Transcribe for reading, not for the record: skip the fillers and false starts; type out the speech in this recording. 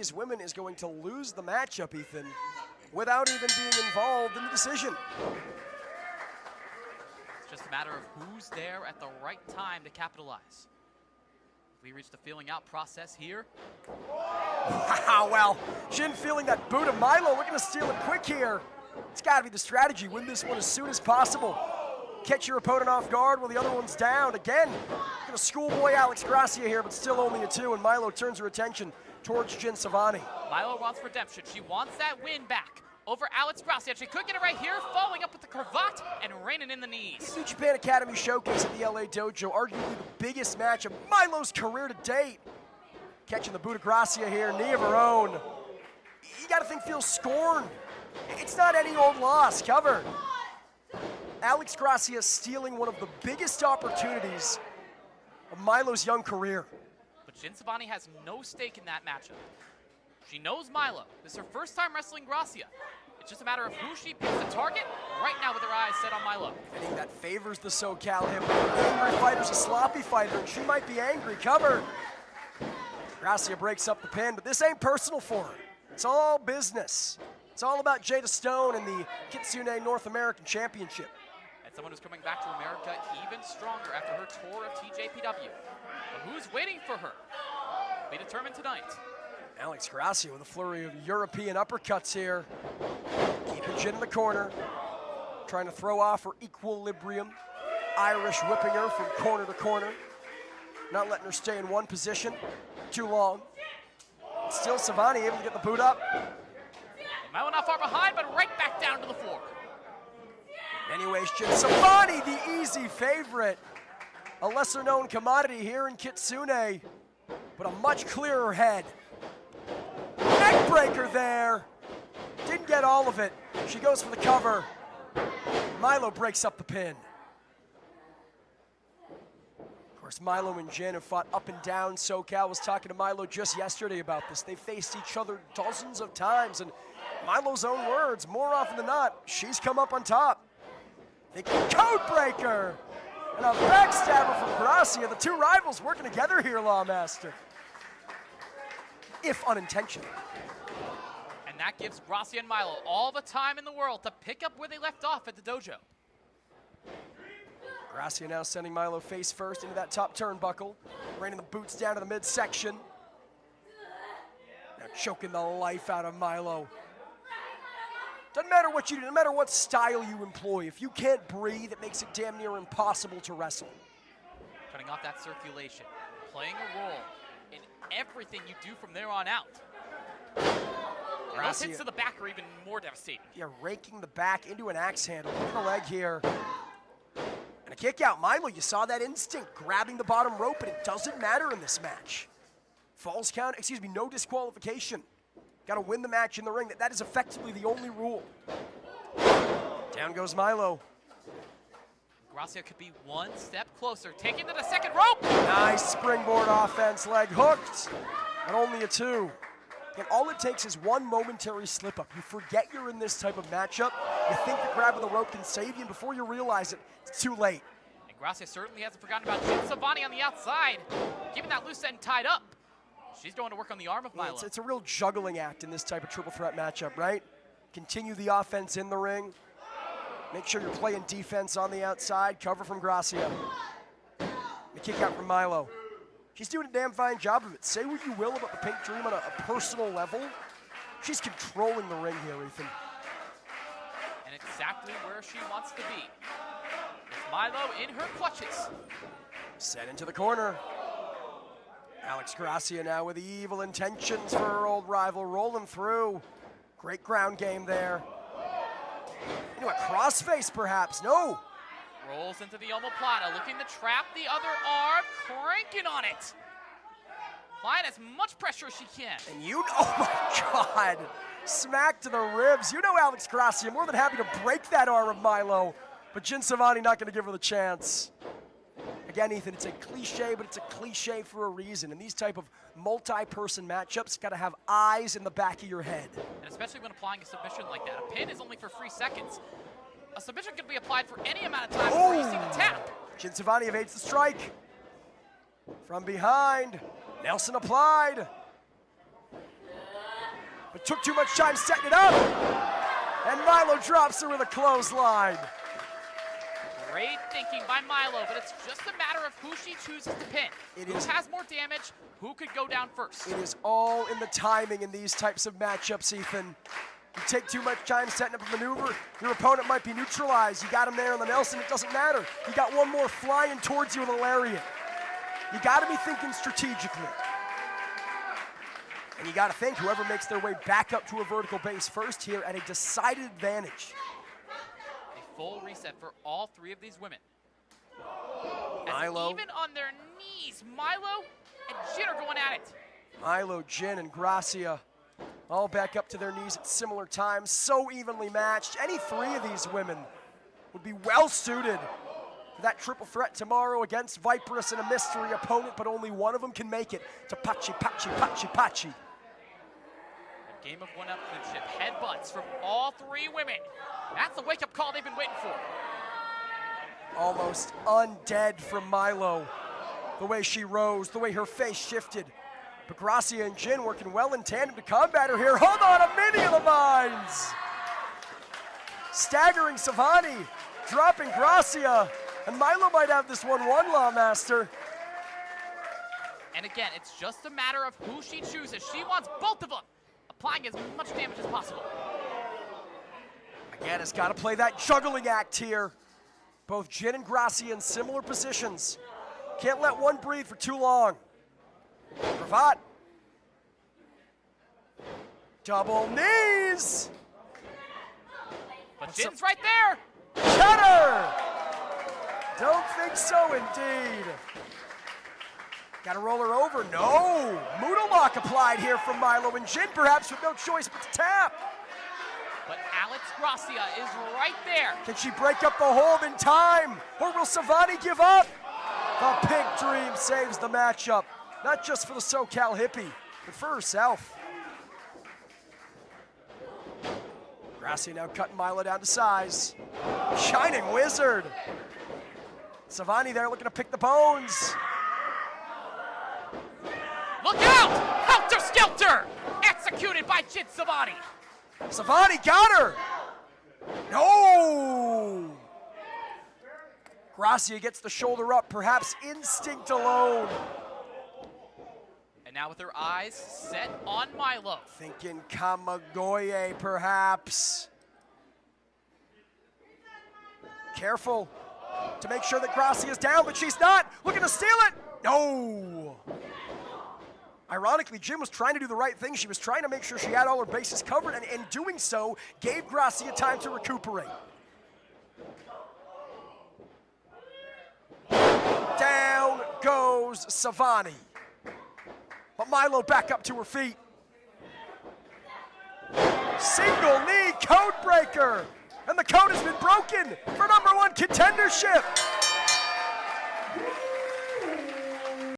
these women is going to lose the matchup, Ethan, without even being involved in the decision. It's just a matter of who's there at the right time to capitalize. We reached the feeling out process here. Wow, well, Jin feeling that boot of Mylo, looking to steal it quick here. It's got to be the strategy. Win this one as soon as possible. Catch your opponent off guard while the other one's down. Again, gonna schoolboy Alex Gracia here, but still only a 2, and Mylo turns her attention towards Jin Sevani. Mylo wants redemption. She wants that win back over Alex Gracia. She could get it right here, following up with the cravat and reining in the knees. New Japan Academy Showcase at the LA Dojo, arguably the biggest match of Mylo's career to date. Catching the boot of Gracia here, knee of her own. You gotta think feels scorned. It's not any old loss, covered. Alex Gracia stealing one of the biggest opportunities of Mylo's young career. But Jin Sevani has no stake in that matchup. She knows Mylo. This is her first time wrestling Gracia. It's just a matter of who she picks to target right now with her eyes set on Mylo. I think that favors the SoCal hip. Angry fighter's a sloppy fighter, and she might be angry. Covered. Gracia breaks up the pin, but this ain't personal for her. It's all business. It's all about Jada Stone and the Kitsune North American Championship. And someone who's coming back to America even stronger after her tour of TJPW. But who's waiting for her? Be determined tonight. Alex Gracia with a flurry of European uppercuts here. Keeping Jin in the corner. Trying to throw off her equilibrium. Irish whipping her from corner to corner. Not letting her stay in one position too long. Still Sevani able to get the boot up. Mylo not far behind, but right back down to the floor. Anyways, Jin Sevani, the easy favorite. A lesser-known commodity here in Kitsune, but a much clearer head. Neckbreaker there. Didn't get all of it. She goes for the cover. Mylo breaks up the pin. Of course, Mylo and Jin have fought up and down SoCal. Was talking to Mylo just yesterday about this. They faced each other dozens of times, and Mylo's own words, more often than not, she's come up on top. Thinking code breaker and a backstabber from Gracia. The two rivals working together here, Lawmaster. If unintentional. And that gives Gracia and Mylo all the time in the world to pick up where they left off at the dojo. Gracia now sending Mylo face first into that top turnbuckle, raining the boots down to the midsection. Now choking the life out of Mylo. Doesn't matter what you do, no matter what style you employ, if you can't breathe, it makes it damn near impossible to wrestle. Cutting off that circulation, playing a role in everything you do from there on out. And those hits to the back are even more devastating. Yeah, raking the back into an axe handle, with the leg here. And a kick out. Mylo, you saw that instinct, grabbing the bottom rope, but it doesn't matter in this match. Falls count, excuse me, no disqualification. Got to win the match in the ring. That is effectively the only rule. Down goes Mylo. Gracia could be one step closer. Taking to the second rope. Nice springboard offense, leg hooked. And only a 2. And all it takes is one momentary slip up. You forget you're in this type of matchup. You think the grab of the rope can save you, and before you realize it, it's too late. And Gracia certainly hasn't forgotten about Jin Sevani on the outside, keeping that loose end tied up. She's going to work on the arm of Mylo. Yeah, it's a real juggling act in this type of triple threat matchup, right? Continue the offense in the ring. Make sure you're playing defense on the outside. Cover from Gracia. The kick out from Mylo. She's doing a damn fine job of it. Say what you will about the Pink Dream on a personal level. She's controlling the ring here, Ethan. And exactly where she wants to be. With Mylo in her clutches. Set into the corner. Alex Gracia now with the evil intentions for her old rival, rolling through. Great ground game there. Into a crossface, perhaps. No. Rolls into the omoplata, looking to trap the other arm, cranking on it. Applying as much pressure as she can. And you know, oh my God. Smack to the ribs. You know Alex Gracia, more than happy to break that arm of Mylo, but Jin Sevani not going to give her the chance. Again, Ethan, it's a cliche, but it's a cliche for a reason. In these type of multi-person matchups, got to have eyes in the back of your head. And especially when applying a submission like that. A pin is only for 3 seconds. A submission can be applied for any amount of time before you see the tap. Jin Sevani evades the strike. From behind, Nelson applied. took too much time setting it up. And Mylo drops her with a clothesline. Great thinking by Mylo, but it's just a matter of who she chooses to pin. Who has more damage, who could go down first. It is all in the timing in these types of matchups, Ethan. You take too much time setting up a maneuver, your opponent might be neutralized. You got him there on the Nelson, it doesn't matter. You got one more flying towards you with a lariat. You got to be thinking strategically. And you got to think whoever makes their way back up to a vertical base first here at a decided advantage. A full reset for all three of these women. Mylo. Even on their knees, Mylo and Jin are going at it. Mylo, Jin, and Gracia all back up to their knees at similar times, so evenly matched. Any three of these women would be well suited for that triple threat tomorrow against Viperous and a mystery opponent, but only one of them can make it to Pachi, Pachi, Pachi, Pachi. A game of one-upmanship, headbutts from all three women. That's the wake-up call they've been waiting for. Almost undead from Mylo. The way she rose, the way her face shifted. But Gracia and Jin working well in tandem to combat her here. Hold on, a mini of the mines! Staggering Sevani, dropping Gracia. And Mylo might have this 1-1, Lawmaster. And again, it's just a matter of who she chooses. She wants both of them, applying as much damage as possible. Again, it's got to play that juggling act here. Both Jin and Gracia in similar positions. Can't let one breathe for too long. Cravat. Double knees. But Jin's right there. Cutter. Don't think so, indeed. Got to roll her over. No. Moodle lock applied here from Mylo and Jin, perhaps with no choice but to tap. But Alex Gracia is right there. Can she break up the hold in time? Or will Sevani give up? The Pink Dream saves the matchup. Not just for the SoCal hippie, but for herself. Gracia now cutting Mylo down to size. Shining Wizard. Sevani there looking to pick the bones. Look out! Helter Skelter! Executed by Jin Sevani. Sevani got her! No! Gracia gets the shoulder up, perhaps instinct alone. And now with her eyes set on Mylo. Thinking Kamagoye, perhaps. Careful to make sure that Gracia's down, but she's not. Looking to steal it. No! Ironically, Jin was trying to do the right thing. She was trying to make sure she had all her bases covered, and in doing so, gave Gracia time to recuperate. Down goes Sevani. But Mylo back up to her feet. Single knee code breaker. And the code has been broken for #1 contendership.